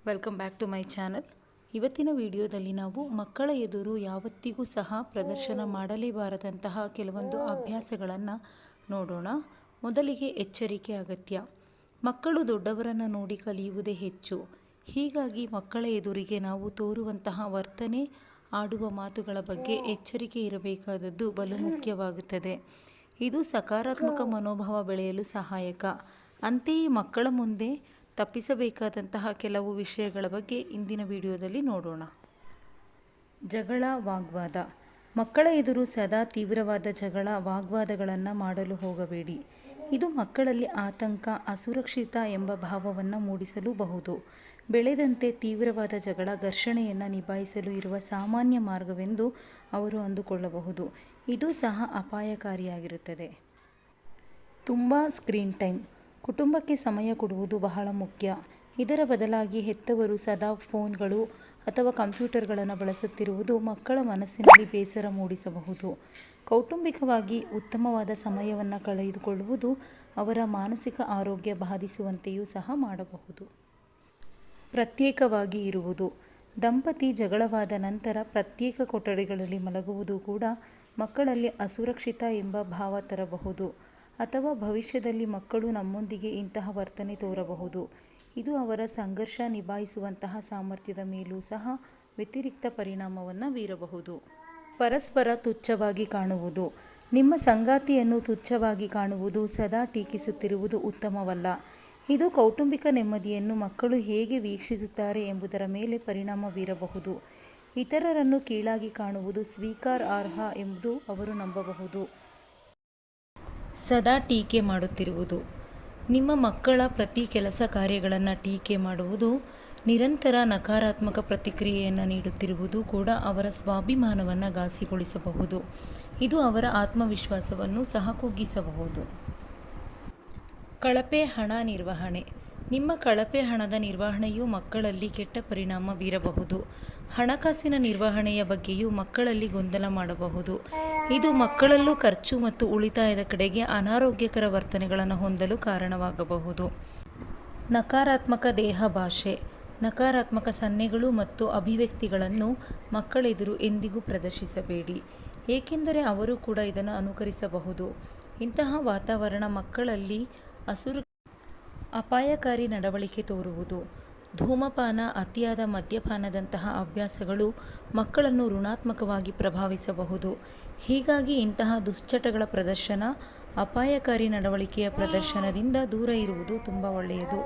Welcome back to my channel. ಇವತ್ತಿನ ವಿಡಿಯೋದಲ್ಲಿ ನಾವು ಮಕ್ಕಳ ಎದುರು ಯಾವತ್ತಿಗೂ ಸಹ ಪ್ರದರ್ಶನ ಮಾಡಲೇಬಾರದಂತಹ ಕೆಲವೊಂದು ಅಭ್ಯಾಸಗಳನ್ನು ನೋಡೋಣ. ಮೊದಲಿಗೆ ಎಚ್ಚರಿಕೆ ಅಗತ್ಯ. ಮಕ್ಕಳು ದೊಡ್ಡವರನ್ನು ನೋಡಿ ಕಲಿಯುವುದೇ ಹೆಚ್ಚು. ಹೀಗಾಗಿ ಮಕ್ಕಳ ಎದುರಿಗೆ ನಾವು ತೋರುವಂತಹ ವರ್ತನೆ, ಆಡುವ ಮಾತುಗಳ ಬಗ್ಗೆ ಎಚ್ಚರಿಕೆ ಇರಬೇಕಾದದ್ದು ಬಲು ಮುಖ್ಯವಾಗುತ್ತದೆ. ಇದು ಸಕಾರಾತ್ಮಕ ಮನೋಭಾವ ಬೆಳೆಯಲು ಸಹಾಯಕ. ಅಂತೆಯೇ ಮಕ್ಕಳ ಮುಂದೆ ತಪ್ಪಿಸಬೇಕಾದಂತಹ ಕೆಲವು ವಿಷಯಗಳ ಬಗ್ಗೆ ಇಂದಿನ ವಿಡಿಯೋದಲ್ಲಿ ನೋಡೋಣ. ಜಗಳ, ವಾಗ್ವಾದ. ಮಕ್ಕಳ ಎದುರು ಸದಾ ತೀವ್ರವಾದ ಜಗಳ, ವಾಗ್ವಾದಗಳನ್ನು ಮಾಡಲು ಹೋಗಬೇಡಿ. ಇದು ಮಕ್ಕಳಲ್ಲಿ ಆತಂಕ, ಅಸುರಕ್ಷಿತ ಎಂಬ ಭಾವವನ್ನು ಮೂಡಿಸಲೂಬಹುದು. ಬೆಳೆದಂತೆ ತೀವ್ರವಾದ ಜಗಳ, ಘರ್ಷಣೆಯನ್ನು ನಿಭಾಯಿಸಲು ಇರುವ ಸಾಮಾನ್ಯ ಮಾರ್ಗವೆಂದು ಅವರು ಅಂದುಕೊಳ್ಳಬಹುದು. ಇದು ಸಹ ಅಪಾಯಕಾರಿಯಾಗಿರುತ್ತದೆ. ತುಂಬ ಸ್ಕ್ರೀನ್ ಟೈಮ್. ಕುಟುಂಬಕ್ಕೆ ಸಮಯ ಕೊಡುವುದು ಬಹಳ ಮುಖ್ಯ. ಇದರ ಬದಲಾಗಿ ಹೆತ್ತವರು ಸದಾ ಫೋನ್ಗಳು ಅಥವಾ ಕಂಪ್ಯೂಟರ್ಗಳನ್ನು ಬಳಸುತ್ತಿರುವುದು ಮಕ್ಕಳ ಮನಸ್ಸಿನಲ್ಲಿ ಬೇಸರ ಮೂಡಿಸಬಹುದು. ಕೌಟುಂಬಿಕವಾಗಿ ಉತ್ತಮವಾದ ಸಮಯವನ್ನು ಕಳೆದುಕೊಳ್ಳುವುದು ಅವರ ಮಾನಸಿಕ ಆರೋಗ್ಯ ಬಾಧಿಸುವಂತೆಯೂ ಸಹ ಮಾಡಬಹುದು. ಪ್ರತ್ಯೇಕವಾಗಿ ಇರುವುದು. ದಂಪತಿ ಜಗಳವಾದ ನಂತರ ಪ್ರತ್ಯೇಕ ಕೊಠಡಿಗಳಲ್ಲಿ ಮಲಗುವುದು ಕೂಡ ಮಕ್ಕಳಲ್ಲಿ ಅಸುರಕ್ಷಿತ ಎಂಬ ಭಾವ ತರಬಹುದು. ಅಥವಾ ಭವಿಷ್ಯದಲ್ಲಿ ಮಕ್ಕಳು ನಮ್ಮೊಂದಿಗೆ ಇಂತಹ ವರ್ತನೆ ತೋರಬಹುದು. ಇದು ಅವರ ಸಂಘರ್ಷ ನಿಭಾಯಿಸುವಂತಹ ಸಾಮರ್ಥ್ಯದ ಮೇಲೂ ಸಹ ವ್ಯತಿರಿಕ್ತ ಪರಿಣಾಮವನ್ನು ಬೀರಬಹುದು. ಪರಸ್ಪರ ತುಚ್ಛವಾಗಿ ಕಾಣುವುದು. ನಿಮ್ಮ ಸಂಗಾತಿಯನ್ನು ತುಚ್ಛವಾಗಿ ಕಾಣುವುದು, ಸದಾ ಟೀಕಿಸುತ್ತಿರುವುದು ಉತ್ತಮವಲ್ಲ. ಇದು ಕೌಟುಂಬಿಕ ನೆಮ್ಮದಿಯನ್ನು ಮಕ್ಕಳು ಹೇಗೆ ವೀಕ್ಷಿಸುತ್ತಾರೆ ಎಂಬುದರ ಮೇಲೆ ಪರಿಣಾಮ ಬೀರಬಹುದು. ಇತರರನ್ನು ಕೀಳಾಗಿ ಕಾಣುವುದು ಸ್ವೀಕಾರಾರ್ಹ ಎಂದು ಅವರು ನಂಬಬಹುದು. ಸದಾ ಟೀಕೆ ಮಾಡುತ್ತಿರುವುದು. ನಿಮ್ಮ ಮಕ್ಕಳ ಪ್ರತಿ ಕೆಲಸ ಕಾರ್ಯಗಳನ್ನು ಟೀಕೆ ಮಾಡುವುದು, ನಿರಂತರ ನಕಾರಾತ್ಮಕ ಪ್ರತಿಕ್ರಿಯೆಯನ್ನು ನೀಡುತ್ತಿರುವುದು ಕೂಡ ಅವರ ಸ್ವಾಭಿಮಾನವನ್ನು ಘಾಸಿಗೊಳಿಸಬಹುದು. ಇದು ಅವರ ಆತ್ಮವಿಶ್ವಾಸವನ್ನು ಸಹ ಕುಗ್ಗಿಸಬಹುದು. ಕಳಪೆ ಹಣ ನಿರ್ವಹಣೆ. ನಿಮ್ಮ ಕಳಪೆ ಹಣದ ನಿರ್ವಹಣೆಯು ಮಕ್ಕಳಲ್ಲಿ ಕೆಟ್ಟ ಪರಿಣಾಮ ಬೀರಬಹುದು. ಹಣಕಾಸಿನ ನಿರ್ವಹಣೆಯ ಬಗ್ಗೆಯೂ ಮಕ್ಕಳಲ್ಲಿ ಗೊಂದಲ ಮಾಡಬಹುದು. ಇದು ಮಕ್ಕಳಲ್ಲೂ ಖರ್ಚು ಮತ್ತು ಉಳಿತಾಯದ ಕಡೆಗೆ ಅನಾರೋಗ್ಯಕರ ವರ್ತನೆಗಳನ್ನು ಹೊಂದಲು ಕಾರಣವಾಗಬಹುದು. ನಕಾರಾತ್ಮಕ ದೇಹ ಭಾಷೆ. ನಕಾರಾತ್ಮಕ ಸನ್ನೆಗಳು ಮತ್ತು ಅಭಿವ್ಯಕ್ತಿಗಳನ್ನು ಮಕ್ಕಳೆದುರು ಎಂದಿಗೂ ಪ್ರದರ್ಶಿಸಬೇಡಿ, ಏಕೆಂದರೆ ಅವರು ಕೂಡ ಇದನ್ನು ಅನುಕರಿಸಬಹುದು. ಇಂತಹ ವಾತಾವರಣ ಮಕ್ಕಳಲ್ಲಿ ಅಪಾಯಕಾರಿ ನಡವಳಿಕೆ ತೋರುವುದು. ಧೂಮಪಾನ, ಅತಿಯಾದ ಮದ್ಯಪಾನದಂತಹ ಅಭ್ಯಾಸಗಳು ಮಕ್ಕಳನ್ನು ಋಣಾತ್ಮಕವಾಗಿ ಪ್ರಭಾವಿಸಬಹುದು. ಹೀಗಾಗಿ ಇಂತಹ ದುಶ್ಚಟಗಳ ಪ್ರದರ್ಶನ, ಅಪಾಯಕಾರಿ ನಡವಳಿಕೆಯ ಪ್ರದರ್ಶನದಿಂದ ದೂರ ಇರುವುದು ತುಂಬ ಒಳ್ಳೆಯದು.